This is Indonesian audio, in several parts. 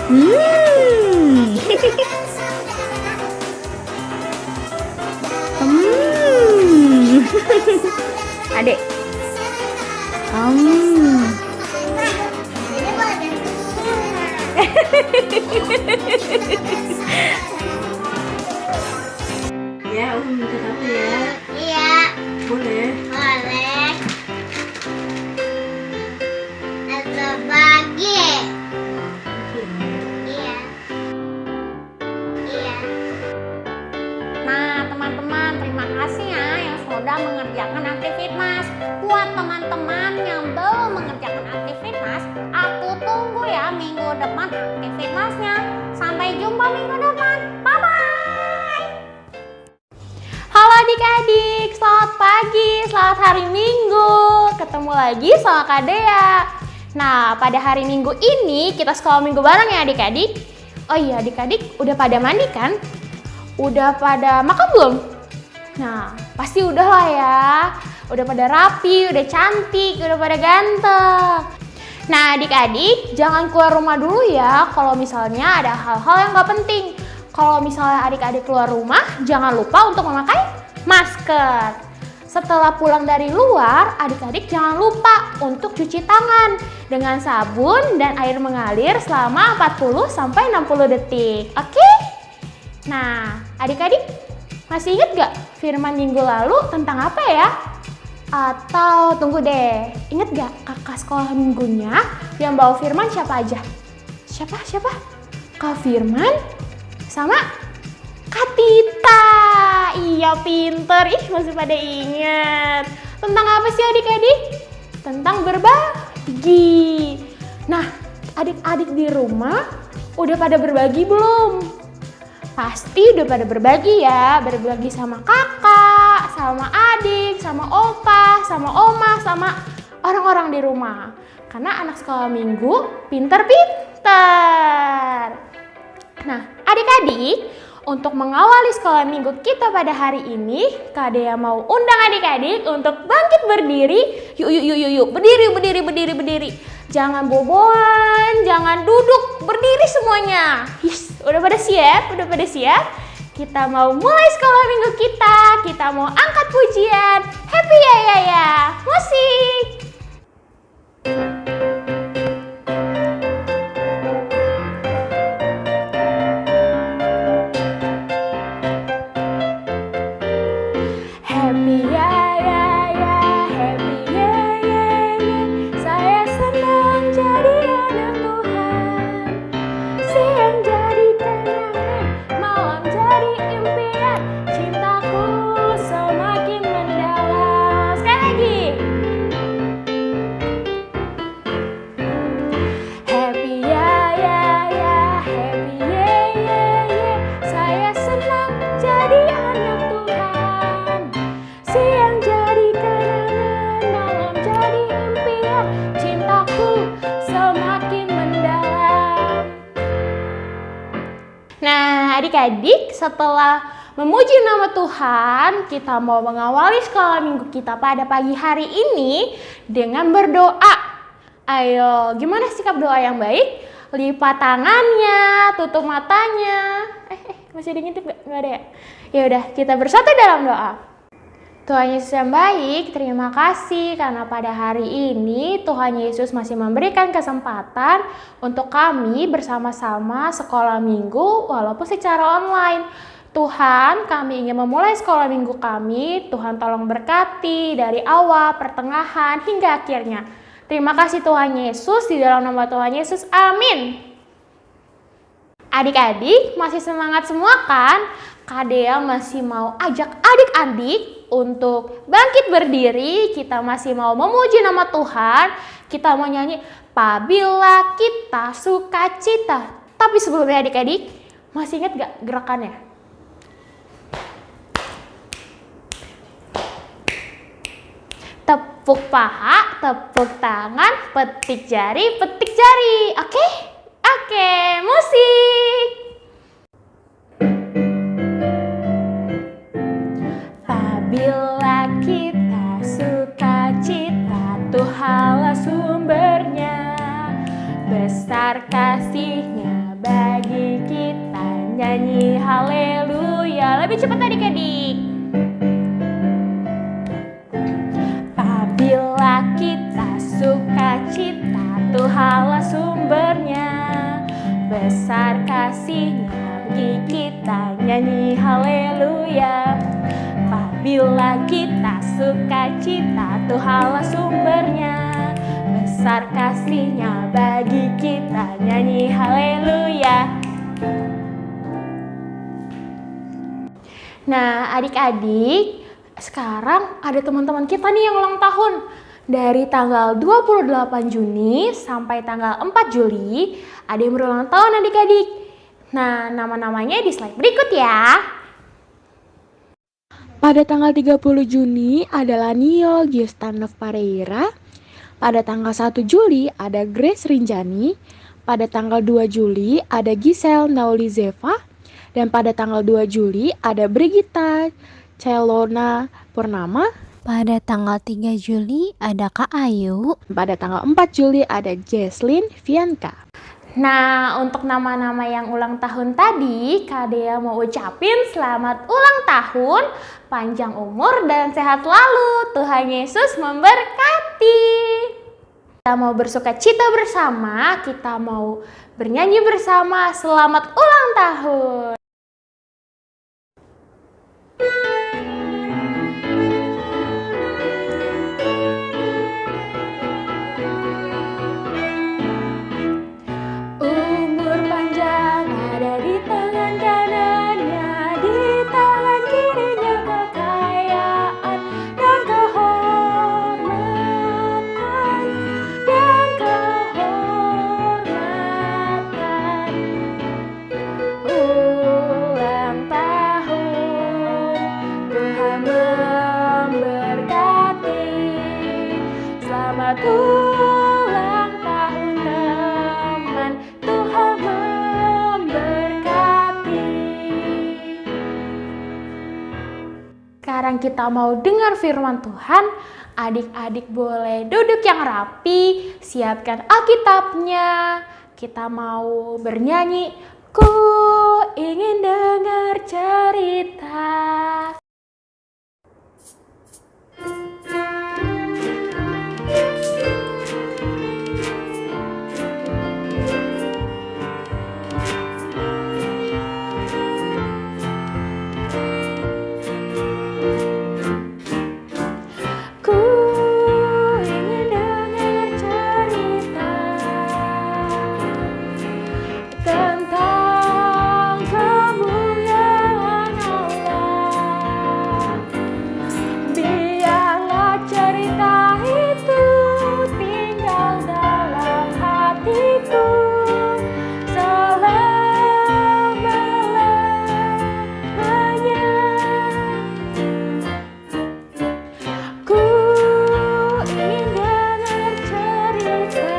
Hmm. Hmm. Adek. Ya, minta satu ya. Iya. Boleh. Boleh. Atau bagi. Iya. Iya. Nah, teman-teman, terima kasih ya yang sudah mengerjakan aktivitas. Buat teman-teman yang belum mengerjakan aktivitas, aku tunggu ya minggu depan aktivitasnya. Sampai jumpa minggu depan. Bye-bye. Halo adik-adik, selamat pagi, selamat hari Minggu. Ketemu lagi sama Kak Dea. Nah, pada hari Minggu ini kita sekolah minggu bareng ya adik-adik. Oh iya adik-adik, udah pada mandi kan? Udah pada makan belum? Nah, pasti udah lah ya. Udah pada rapi, udah cantik, udah pada ganteng. Nah adik-adik, jangan keluar rumah dulu ya kalau misalnya ada hal-hal yang gak penting. Kalau misalnya adik-adik keluar rumah, jangan lupa untuk memakai masker. Setelah pulang dari luar, adik-adik jangan lupa untuk cuci tangan dengan sabun dan air mengalir selama 40-60 detik. Oke? Nah, adik-adik masih ingat gak firman minggu lalu tentang apa ya? Atau tunggu deh, ingat gak kakak sekolah minggunya yang bawa firman siapa aja? Siapa? Kak Firman sama Kak Tita. Iya pinter, masih pada ingat. Tentang apa sih adik-adik? Tentang berbagi. Nah, adik-adik di rumah udah pada berbagi belum? Pasti udah pada berbagi ya, berbagi sama kakak, sama adik, sama opa, sama oma, sama orang-orang di rumah. Karena anak sekolah minggu pinter-pinter. Nah, adik-adik, untuk mengawali sekolah minggu kita pada hari ini, Kak Dea mau undang adik-adik untuk bangkit berdiri. Yuk, berdiri. Jangan boboan, jangan duduk, berdiri semuanya. Udah pada siap? Kita mau mulai sekolah minggu kita. Kita mau angkat pujian. Happy ya. Musik. Happy ya, happy ya. Saya senang jadi anak Tuhan. Siang jadi kenangan, malam jadi impian. Cintaku semakin mendalam. Sekali lagi. Happy ya, happy ya. Saya senang jadi anak Tuhan. Siang jadi kenangan, malam jadi impian. Cintaku semakin mendalam. Nah, adik-adik, setelah memuji nama Tuhan, kita mau mengawali sekolah minggu kita pada pagi hari ini dengan berdoa. Ayo, gimana sikap doa yang baik? Lipat tangannya, tutup matanya. Masih ada ngintip gak? Nggak ada ya? Ya udah, kita bersatu dalam doa. Tuhan Yesus yang baik, terima kasih karena pada hari ini Tuhan Yesus masih memberikan kesempatan untuk kami bersama-sama sekolah minggu walaupun secara online. Tuhan, kami ingin memulai sekolah minggu kami. Tuhan tolong berkati dari awal, pertengahan, hingga akhirnya. Terima kasih Tuhan Yesus, di dalam nama Tuhan Yesus, amin. Adik-adik masih semangat semua kan? Kak Dea masih mau ajak adik-adik untuk bangkit berdiri. Kita masih mau memuji nama Tuhan. Kita mau nyanyi Apabila Kita Sukacita. Tapi sebelumnya adik-adik, masih ingat gak gerakannya? Tepuk paha, tepuk tangan, petik jari, petik jari. Oke? Oke, musik. Apabila kita sukacita, Tuhanlah sumbernya. Besar kasih-Nya bagi kita, nyanyi haleluya. Lebih cepat adik-adik. Apabila kita sukacita, Tuhanlah sumbernya, besar kasih-Nya bagi kita, nyanyi haleluya. Apabila kita sukacita, Tuhanlah sumbernya, besar kasih-Nya bagi kita, nyanyi haleluya. Nah, adik-adik, sekarang ada teman-teman kita nih yang ulang tahun. Dari tanggal 28 Juni sampai tanggal 4 Juli, ada yang berulang tahun adik-adik. Nah, nama-namanya di slide berikut ya. Pada tanggal 30 Juni adalah Nio Giustanov Pareira. Pada tanggal 1 Juli ada Grace Rinjani. Pada tanggal 2 Juli ada Giselle Naulizeva. Dan pada tanggal 2 Juli ada Brigita Celona Purnama. Pada tanggal 3 Juli ada Kak Ayu. Pada tanggal 4 Juli ada Jesslyn Vianka. Nah, untuk nama-nama yang ulang tahun tadi, Kak Dea mau ucapin selamat ulang tahun, panjang umur dan sehat selalu. Tuhan Yesus memberkati. Kita mau bersuka cita bersama, kita mau bernyanyi bersama. Selamat ulang tahun. Umur panjang ada di tangan kanannya, di tangan kirinya kekayaan dan kehormatan, dan kehormatan. Ulang tahun, Tuhan memberkati. Selamat ulang tahun teman, Tuhan memberkati. Sekarang kita mau dengar firman Tuhan. Adik-adik boleh duduk yang rapi, siapkan Alkitabnya. Kita mau bernyanyi, ku ingin dengar cerita. Ku ingin dengar cerita tentang kemuliaan Allah. Biarlah cerita itu tinggal dalam hatiku selama-lamanya. Ku ingin dengar cerita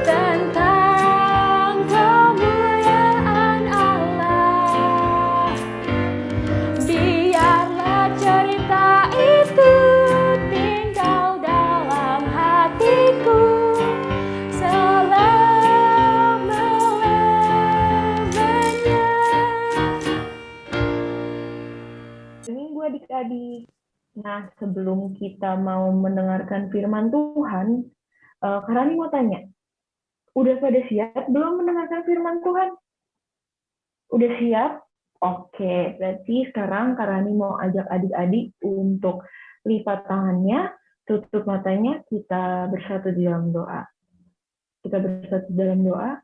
tentang kemuliaan Allah. Biarlah cerita itu tinggal dalam hatiku selama-lamanya. Minggu adik-adik. Nah, sebelum kita mau mendengarkan firman Tuhan, Kak Rani mau tanya, udah pada siap belum mendengarkan firman Tuhan? Udah siap? Oke, berarti sekarang Kak Rani mau ajak adik-adik untuk lipat tangannya, tutup matanya, kita bersatu di dalam doa. Kita bersatu dalam doa.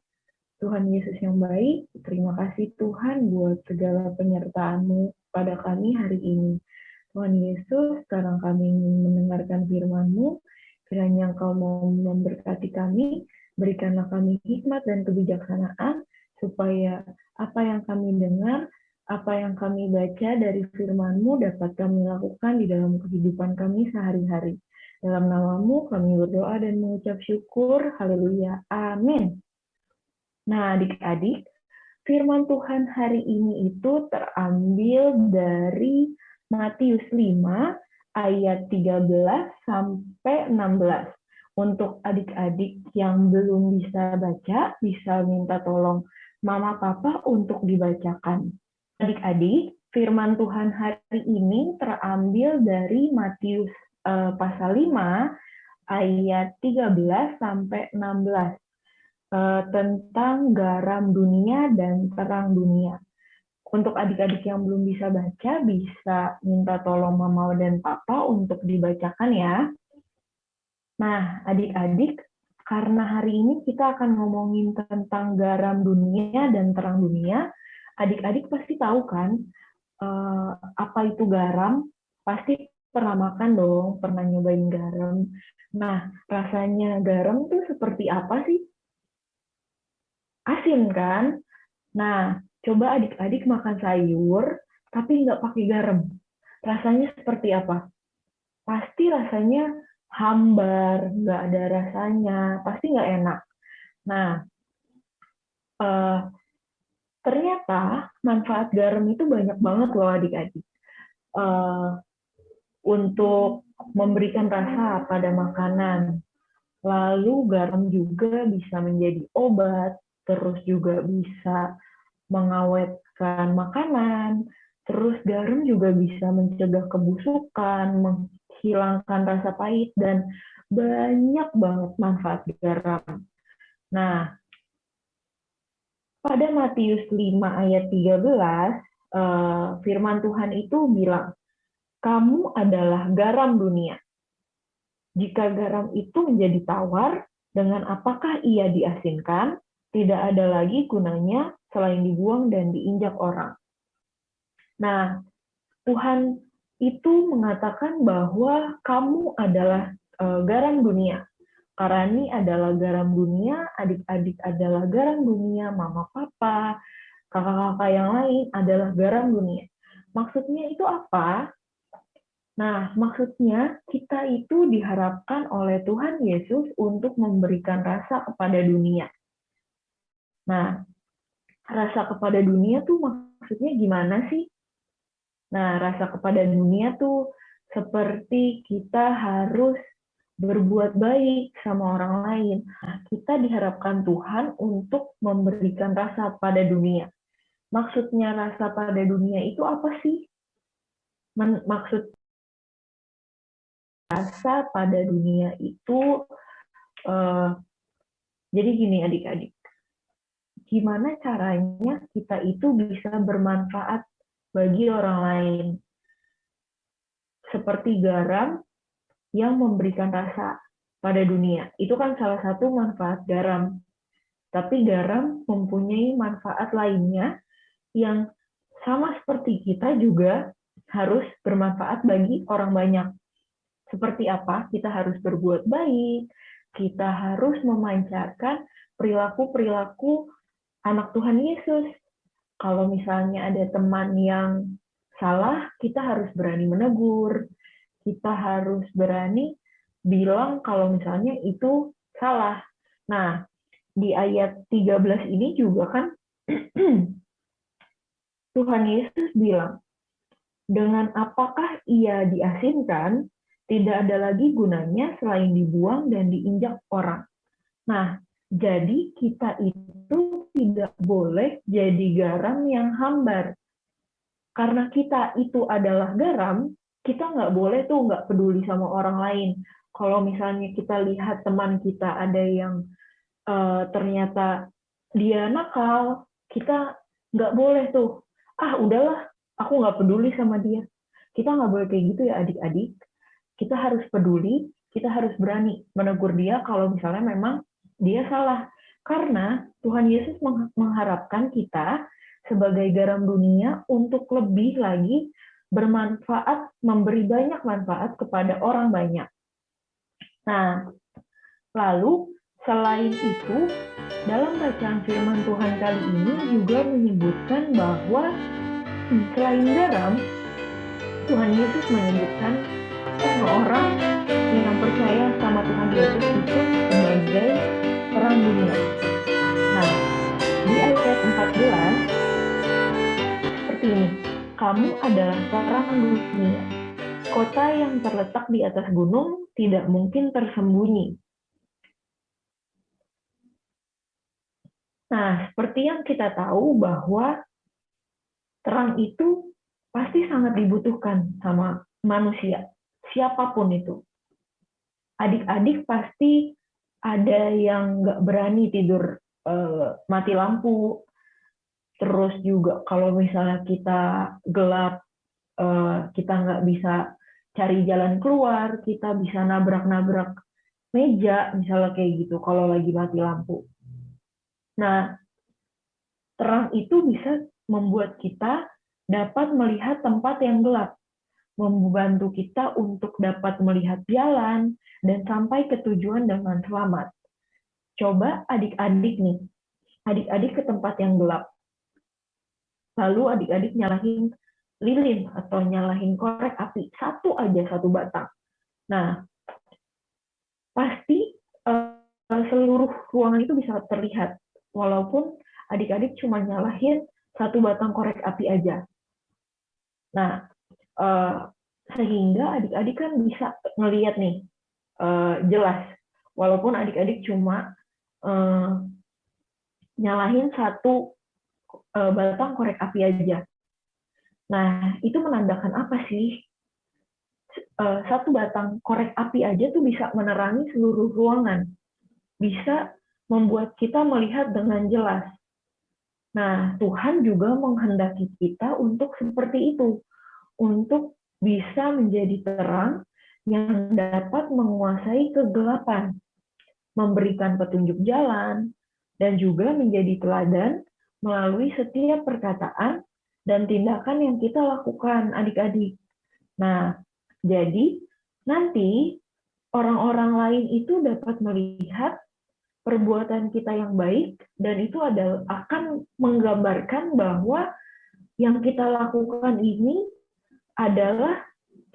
Tuhan Yesus yang baik, terima kasih Tuhan buat segala penyertaan-Mu pada kami hari ini. Tuhan Yesus, sekarang kami ingin mendengarkan firman-Mu, kiranya Engkau mau memberkati kami, berikanlah kami hikmat dan kebijaksanaan, supaya apa yang kami dengar, apa yang kami baca dari firman-Mu dapat kami lakukan di dalam kehidupan kami sehari-hari. Dalam nama-Mu kami berdoa dan mengucap syukur, haleluya, amin. Nah, adik-adik, firman Tuhan hari ini itu terambil dari Matius 5 ayat 13 sampai 16. Untuk adik-adik yang belum bisa baca, bisa minta tolong mama papa untuk dibacakan. Adik-adik, firman Tuhan hari ini terambil dari Matius pasal 5 ayat 13 sampai 16 tentang garam dunia dan terang dunia. Untuk adik-adik yang belum bisa baca, bisa minta tolong mama dan papa untuk dibacakan ya. Nah, adik-adik, karena hari ini kita akan ngomongin tentang garam dunia dan terang dunia, adik-adik pasti tahu kan apa itu garam? Pasti pernah makan dong, pernah nyobain garam. Nah, rasanya garam tuh seperti apa sih? Asin kan? Nah, coba adik-adik makan sayur, tapi nggak pakai garam. Rasanya seperti apa? Pasti rasanya hambar, nggak ada rasanya, pasti nggak enak. Nah, ternyata manfaat garam itu banyak banget loh adik-adik. Untuk memberikan rasa pada makanan. Lalu garam juga bisa menjadi obat, terus juga bisa mengawetkan makanan, terus garam juga bisa mencegah kebusukan, menghilangkan rasa pahit, dan banyak banget manfaat garam. Nah, pada Matius 5 ayat 13, firman Tuhan itu bilang, kamu adalah garam dunia. Jika garam itu menjadi tawar, dengan apakah ia diasinkan? Tidak ada lagi gunanya selain dibuang dan diinjak orang. Nah, Tuhan itu mengatakan bahwa kamu adalah garam dunia. Karani adalah garam dunia, adik-adik adalah garam dunia, mama papa, kakak-kakak yang lain adalah garam dunia. Maksudnya itu apa? Nah, maksudnya kita itu diharapkan oleh Tuhan Yesus untuk memberikan rasa kepada dunia. Nah, rasa kepada dunia tuh maksudnya gimana sih? Nah, rasa kepada dunia tuh seperti kita harus berbuat baik sama orang lain. Nah, kita diharapkan Tuhan untuk memberikan rasa pada dunia. Maksudnya rasa pada dunia itu apa sih? Maksud rasa pada dunia itu, jadi gini adik-adik, gimana caranya kita itu bisa bermanfaat bagi orang lain. Seperti garam yang memberikan rasa pada dunia. Itu kan salah satu manfaat garam. Tapi garam mempunyai manfaat lainnya yang sama seperti kita juga harus bermanfaat bagi orang banyak. Seperti apa? Kita harus berbuat baik, kita harus memancarkan perilaku-perilaku anak Tuhan Yesus. Kalau misalnya ada teman yang salah, kita harus berani menegur, kita harus berani bilang kalau misalnya itu salah. Nah, di ayat 13 ini juga kan Tuhan Yesus bilang, dengan apakah ia diasinkan, tidak ada lagi gunanya selain dibuang dan diinjak orang. Nah, jadi kita itu tidak boleh jadi garam yang hambar. Karena kita itu adalah garam, kita nggak boleh tuh nggak peduli sama orang lain. Kalau misalnya kita lihat teman kita ada yang ternyata dia nakal, kita nggak boleh tuh, udahlah, aku nggak peduli sama dia. Kita nggak boleh kayak gitu ya adik-adik. Kita harus peduli, kita harus berani menegur dia kalau misalnya memang dia salah. Karena Tuhan Yesus mengharapkan kita sebagai garam dunia untuk lebih lagi bermanfaat, memberi banyak manfaat kepada orang banyak. Nah, lalu selain itu, dalam bacaan firman Tuhan kali ini juga menyebutkan bahwa selain garam, Tuhan Yesus menyebutkan orang yang percaya sama Tuhan Yesus itu sebagai terang dunia. Nah, di ayat 14 seperti ini, kamu adalah terang dunia. Kota yang terletak di atas gunung tidak mungkin tersembunyi. Nah, seperti yang kita tahu bahwa terang itu pasti sangat dibutuhkan sama manusia, siapapun itu. Adik-adik pasti ada yang nggak berani tidur mati lampu, terus juga kalau misalnya kita gelap, kita nggak bisa cari jalan keluar, kita bisa nabrak-nabrak meja, misalnya kayak gitu, kalau lagi mati lampu. Nah, terang itu bisa membuat kita dapat melihat tempat yang gelap, membantu kita untuk dapat melihat jalan dan sampai ke tujuan dengan selamat. Coba adik-adik nih, adik-adik ke tempat yang gelap. Lalu adik-adik nyalahin lilin atau nyalahin korek api, satu batang. Nah, pasti seluruh ruangan itu bisa terlihat, walaupun adik-adik cuma nyalahin satu batang korek api aja. Nah, sehingga adik-adik kan bisa ngelihat nih jelas, walaupun adik-adik cuma nyalahin satu batang korek api aja. Nah, itu menandakan apa sih? Satu batang korek api aja tuh bisa menerangi seluruh ruangan, bisa membuat kita melihat dengan jelas. Nah, Tuhan juga menghendaki kita untuk seperti itu, untuk bisa menjadi terang yang dapat menguasai kegelapan, memberikan petunjuk jalan, dan juga menjadi teladan melalui setiap perkataan dan tindakan yang kita lakukan, adik-adik. Nah, jadi nanti orang-orang lain itu dapat melihat perbuatan kita yang baik, dan itu akan menggambarkan bahwa yang kita lakukan ini adalah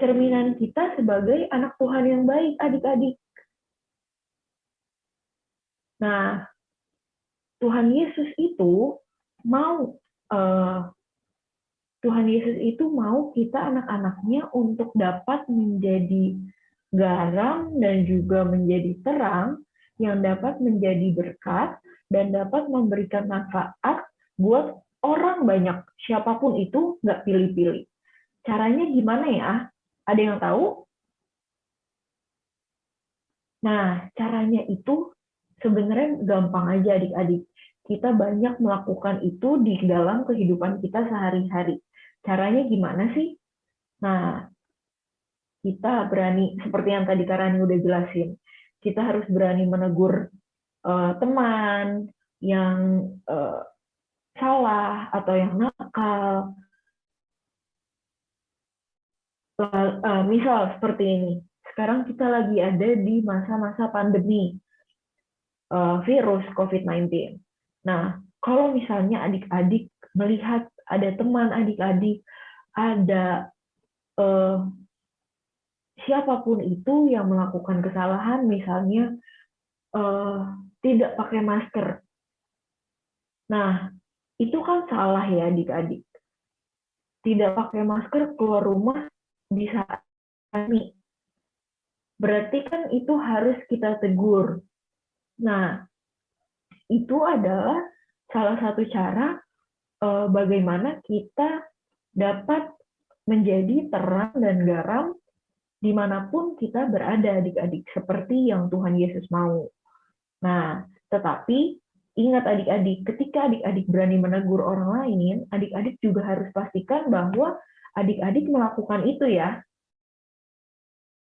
cerminan kita sebagai anak Tuhan yang baik, adik-adik. Nah, Tuhan Yesus itu mau kita anak-anaknya untuk dapat menjadi garam dan juga menjadi terang yang dapat menjadi berkat dan dapat memberikan manfaat buat orang banyak, siapapun itu, nggak pilih-pilih. Caranya gimana ya? Ada yang tahu? Nah, caranya itu sebenarnya gampang aja, adik-adik. Kita banyak melakukan itu di dalam kehidupan kita sehari-hari. Caranya gimana sih? Nah, kita berani, seperti yang tadi Karani udah jelasin, kita harus berani menegur teman yang salah atau yang nakal. Misal seperti ini, sekarang kita lagi ada di masa-masa pandemi virus COVID-19. Nah, kalau misalnya adik-adik melihat ada teman adik-adik, ada siapapun itu yang melakukan kesalahan, misalnya tidak pakai masker. Nah, itu kan salah ya adik-adik. Tidak pakai masker keluar rumah bisa pandemi. Berarti kan itu harus kita tegur. Nah, itu adalah salah satu cara bagaimana kita dapat menjadi terang dan garam dimanapun kita berada, adik-adik, seperti yang Tuhan Yesus mau. Nah, tetapi ingat adik-adik, ketika adik-adik berani menegur orang lain, adik-adik juga harus pastikan bahwa adik-adik melakukan itu ya.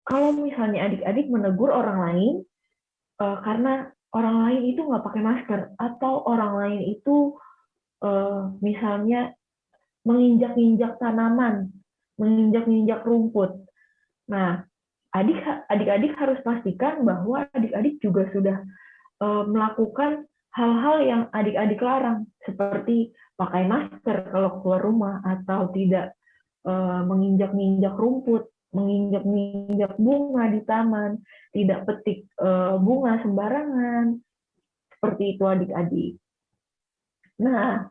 Kalau misalnya adik-adik menegur orang lain karena orang lain itu nggak pakai masker, atau orang lain itu misalnya menginjak-injak tanaman, menginjak-injak rumput. Nah, adik-adik harus pastikan bahwa adik-adik juga sudah melakukan hal-hal yang adik-adik larang, seperti pakai masker kalau keluar rumah, atau tidak menginjak-injak rumput, menginjak-injak bunga di taman, tidak petik bunga sembarangan, seperti itu adik-adik. Nah,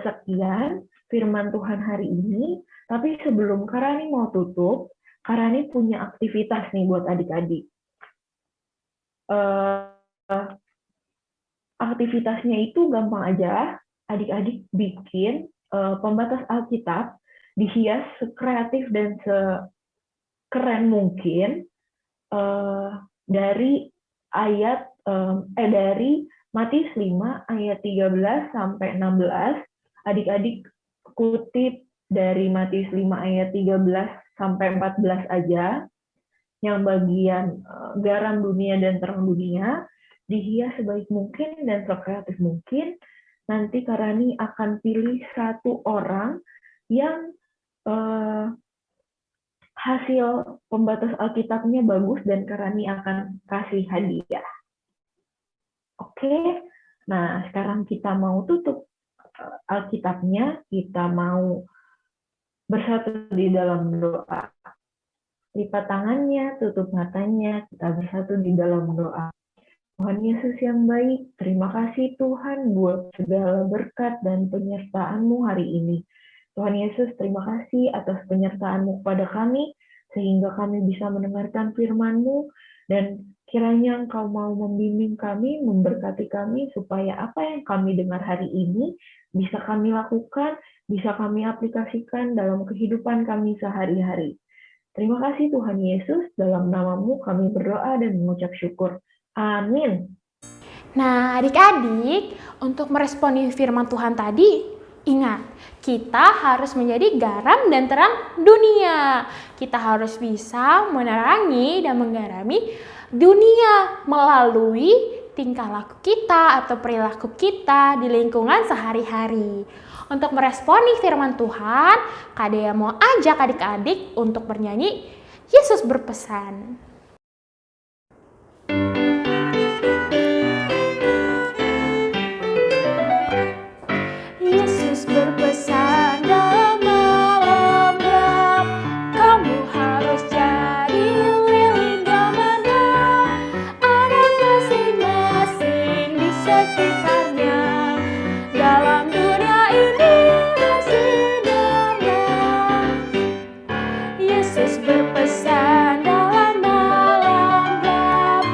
sekian firman Tuhan hari ini, tapi sebelum Karani mau tutup, Karani punya aktivitas nih buat adik-adik. aktivitasnya itu gampang aja. Adik-adik bikin pembatas Alkitab dihias sekreatif dan sekeren mungkin dari Matius 5 ayat 13 sampai 16. Adik-adik kutip dari Matius 5 ayat 13 sampai 14 aja. Yang bagian garam dunia dan terang dunia dihias sebaik mungkin dan sekreatif mungkin. Nanti Karani akan pilih satu orang yang hasil pembatas Alkitabnya bagus dan Karani akan kasih hadiah. Oke, nah sekarang kita mau tutup Alkitabnya, kita mau bersatu di dalam doa. Lipat tangannya, tutup matanya, kita bersatu di dalam doa. Tuhan Yesus yang baik, terima kasih Tuhan buat segala berkat dan penyertaan-Mu hari ini. Tuhan Yesus, terima kasih atas penyertaan-Mu kepada kami, sehingga kami bisa mendengarkan firman-Mu, dan kiranya Engkau mau membimbing kami, memberkati kami, supaya apa yang kami dengar hari ini bisa kami lakukan, bisa kami aplikasikan dalam kehidupan kami sehari-hari. Terima kasih Tuhan Yesus, dalam nama-Mu kami berdoa dan mengucap syukur. Amin. Nah, adik-adik, untuk meresponi firman Tuhan tadi, ingat, kita harus menjadi garam dan terang dunia. Kita harus bisa menerangi dan menggarami dunia melalui tingkah laku kita atau perilaku kita di lingkungan sehari-hari. Untuk meresponi firman Tuhan, Kak Dea mau ajak adik-adik untuk bernyanyi Yesus berpesan. Yesus berpesan dalam malam gelap, kamu harus jadi lilin gemerlap. Ada masing-masing di sekitarnya, dalam dunia ini bersinarlah. Yesus berpesan dalam malam gelap,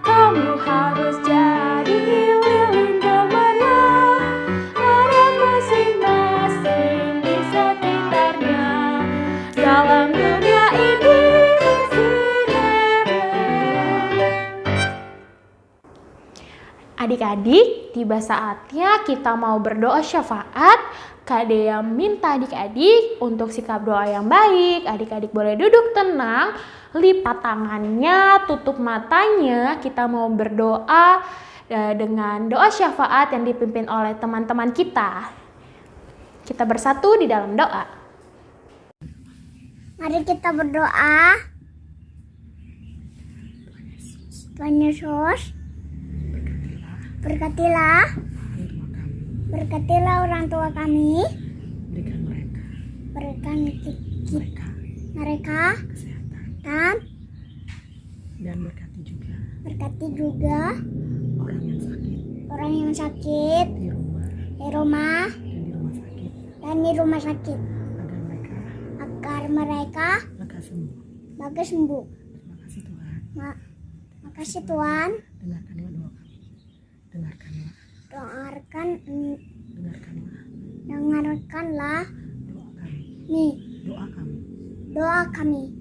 kamu harus jadi lilin gemerlap. Ada masing-masing di sekitarnya, dalam dunia ini bersinarlah. Adik-adik, tiba saatnya kita mau berdoa syafaat. Kak Dea minta adik-adik untuk sikap doa yang baik. Adik-adik boleh duduk tenang, lipat tangannya, tutup matanya. Kita mau berdoa dengan doa syafaat yang dipimpin oleh teman-teman kita. Kita bersatu di dalam doa. Mari kita berdoa. Tuhan Yesus, berkatilah orang tua kami, berikan mereka kesehatan, dan berkati juga orang yang sakit di rumah dan di rumah sakit, agar mereka lega sembuh. Makasih Tuhan. Dengarkanlah doa kami.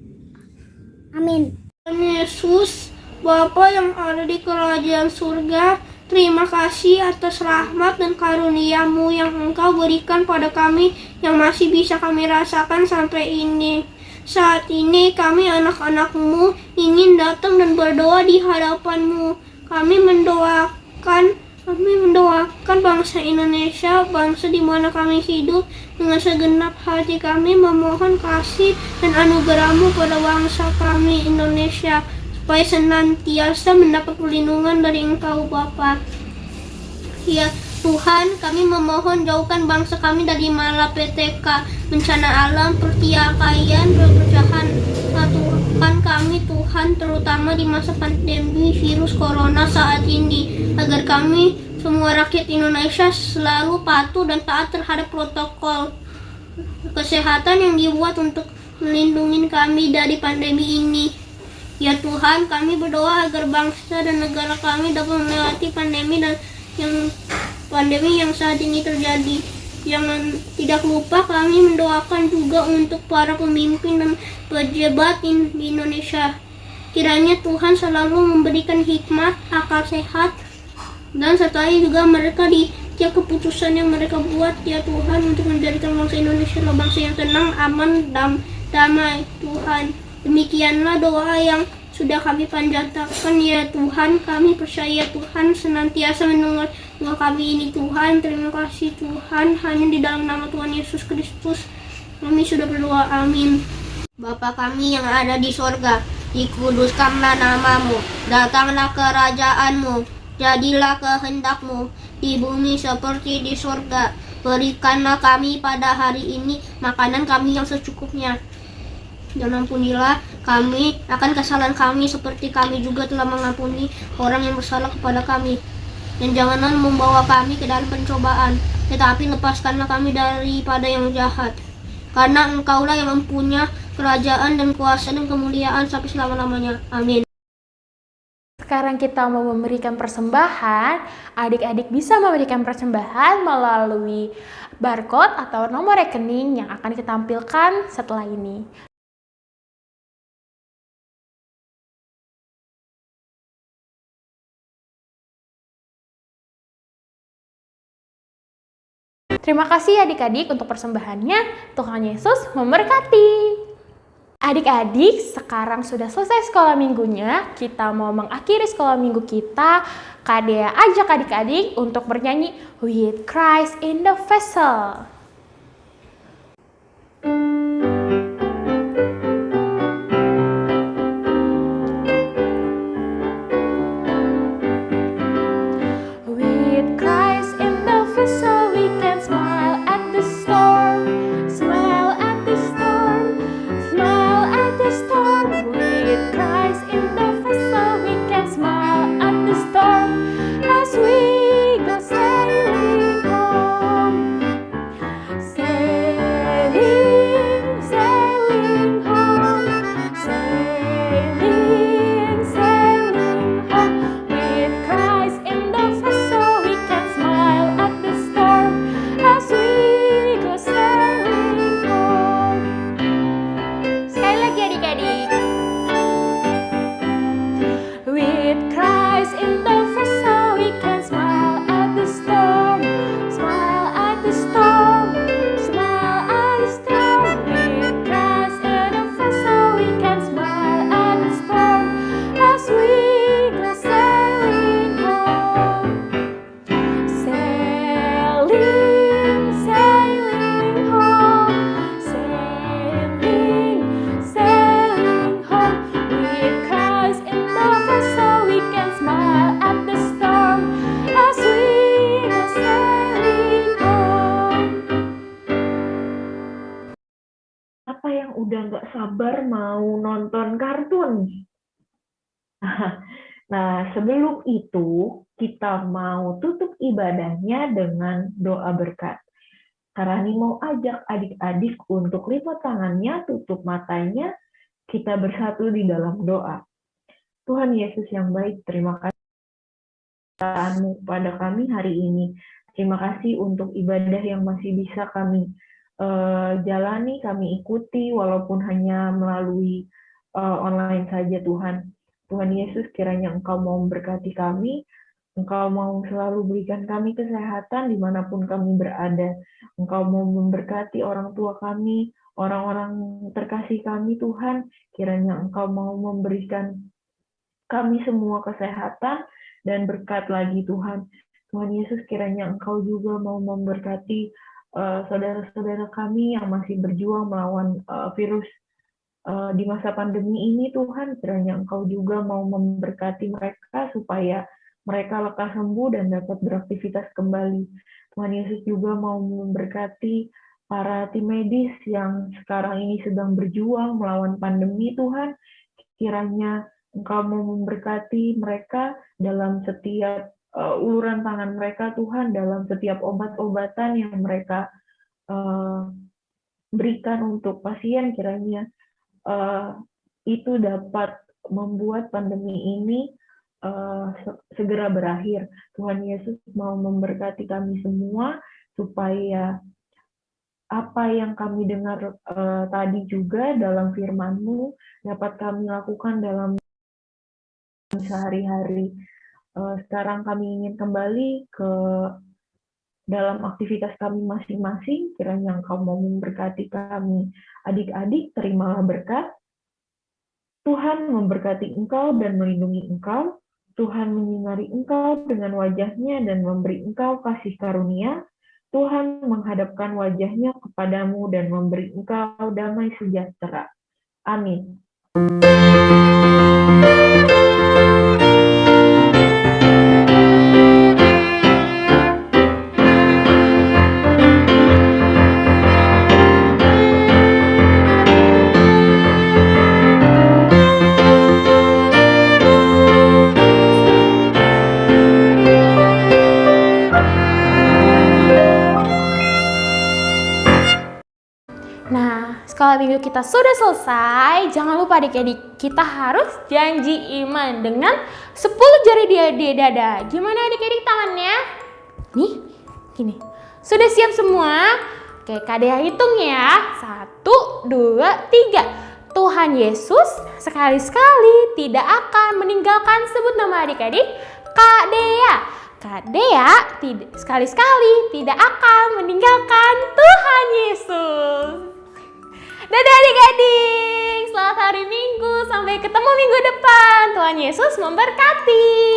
Amin. Tuhan Yesus, Bapa yang ada di kerajaan surga, terima kasih atas rahmat dan karunia-Mu yang Engkau berikan pada kami yang masih bisa kami rasakan sampai ini. Saat ini kami anak-anak-Mu ingin datang dan berdoa di hadapan-Mu. Kami mendoakan bangsa Indonesia, bangsa di mana kami hidup, dengan segenap hati kami memohon kasih dan anugerah-Mu pada bangsa kami Indonesia, supaya senantiasa mendapat perlindungan dari Engkau Bapa. Ya Tuhan, kami memohon jauhkan bangsa kami dari malapetaka, bencana alam, pertikaian, perpecahan. Aturkan kami Tuhan, terutama di masa pandemi virus corona saat ini, agar kami semua rakyat Indonesia selalu patuh dan taat terhadap protokol kesehatan yang dibuat untuk melindungi kami dari pandemi ini. Ya Tuhan, kami berdoa agar bangsa dan negara kami dapat melewati pandemi dan yang pandemi yang saat ini terjadi. Jangan tidak lupa kami mendoakan juga untuk para pemimpin dan pejabat di Indonesia. Kiranya Tuhan selalu memberikan hikmat, akal sehat, dan sertai juga mereka di tiap keputusan yang mereka buat, ya Tuhan, untuk menjadikan bangsa Indonesia adalah bangsa yang tenang, aman, damai, Tuhan. Demikianlah doa yang sudah kami panjatkan, ya Tuhan. Kami percaya Tuhan senantiasa mendengar doa kami ini, Tuhan. Terima kasih Tuhan, hanya di dalam nama Tuhan Yesus Kristus kami sudah berdoa, amin. Bapa kami yang ada di sorga, dikuduskanlah namamu, datanglah kerajaanmu, jadilah kehendakmu di bumi seperti di sorga. Berikanlah kami pada hari ini makanan kami yang secukupnya, dan ampunilah kami akan kesalahan kami seperti kami juga telah mengampuni orang yang bersalah kepada kami. Dan janganlah membawa kami ke dalam pencobaan, tetapi lepaskanlah kami daripada yang jahat. Karena Engkaulah yang mempunyai kerajaan dan kuasa dan kemuliaan sampai selama-lamanya. Amin. Sekarang kita mau memberikan persembahan. Adik-adik bisa memberikan persembahan melalui barcode atau nomor rekening yang akan ditampilkan setelah ini. Terima kasih adik-adik untuk persembahannya. Tuhan Yesus memberkati. Adik-adik, sekarang sudah selesai sekolah minggunya. Kita mau mengakhiri sekolah minggu kita. Kak Dea ajak adik-adik untuk bernyanyi With Christ in the Vessel. With Christ in the vessel, we can smile at the storm, smile at the storm, smile at the storm. With Christ in the vessel, we can smile at the storm as we go sailing home, sailing, sailing home, sailing, sailing home. With Christ in the vessel, we can smile at the storm as we go sailing home. Sekali lagi adik-adik. With Christ in the vessel, we can smile at the storm, smile at the storm, smile at the storm. With Christ in the vessel, we can smile at the storm as we go sailing home, sailing, sailing home, sailing, sailing home. With Christ in the vessel, we can smile at the storm as we go sailing home. Apa yang udah nggak sabar mau nonton kartun? Nah, sebelum itu kita mau tutup ibadahnya dengan doa berkat. Karani mau ajak adik-adik untuk lipat tangannya, tutup matanya, kita bersatu di dalam doa. Tuhan Yesus yang baik, terima kasih kesertaanmu pada kami hari ini. Terima kasih untuk ibadah yang masih bisa kami jalani, kami ikuti, walaupun hanya melalui online saja Tuhan. Tuhan Yesus, kiranya Engkau mau memberkati kami, Engkau mau selalu berikan kami kesehatan dimanapun kami berada. Engkau mau memberkati orang tua kami, orang-orang terkasih kami Tuhan, kiranya Engkau mau memberikan kami semua kesehatan dan berkat lagi Tuhan. Tuhan Yesus, kiranya Engkau juga mau memberkati saudara-saudara kami yang masih berjuang melawan virus di masa pandemi ini Tuhan, kiranya Engkau juga mau memberkati mereka supaya mereka lekas sembuh dan dapat beraktivitas kembali. Tuhan Yesus juga mau memberkati para tim medis yang sekarang ini sedang berjuang melawan pandemi Tuhan, kiranya Engkau mau memberkati mereka dalam setiap uluran tangan mereka Tuhan, dalam setiap obat-obatan yang mereka berikan untuk pasien, kiranya itu dapat membuat pandemi ini segera berakhir. Tuhan Yesus mau memberkati kami semua supaya apa yang kami dengar tadi juga dalam firman-Mu dapat kami lakukan dalam sehari-hari. Sekarang kami ingin kembali ke dalam aktivitas kami masing-masing. Kiranya Engkau mau memberkati kami. Adik-adik, terimalah berkat. Tuhan memberkati engkau dan melindungi engkau. Tuhan menyinari engkau dengan wajah-Nya dan memberi engkau kasih karunia. Tuhan menghadapkan wajah-Nya kepadamu dan memberi engkau damai sejahtera. Amin. Nah, sekolah minggu kita sudah selesai. Jangan lupa adik-adik, kita harus janji iman dengan 10 jari di dada. Gimana adik-adik tangannya? Nih, gini. Sudah siap semua? Oke, Kak Dea hitung ya. 1, 2, 3. Tuhan Yesus sekali-sekali tidak akan meninggalkan, sebut nama adik-adik, Kak Dea. Kak Dea sekali-sekali tidak akan meninggalkan Tuhan Yesus. Dadah adik-adik, selamat hari Minggu, sampai ketemu minggu depan. Tuhan Yesus memberkati.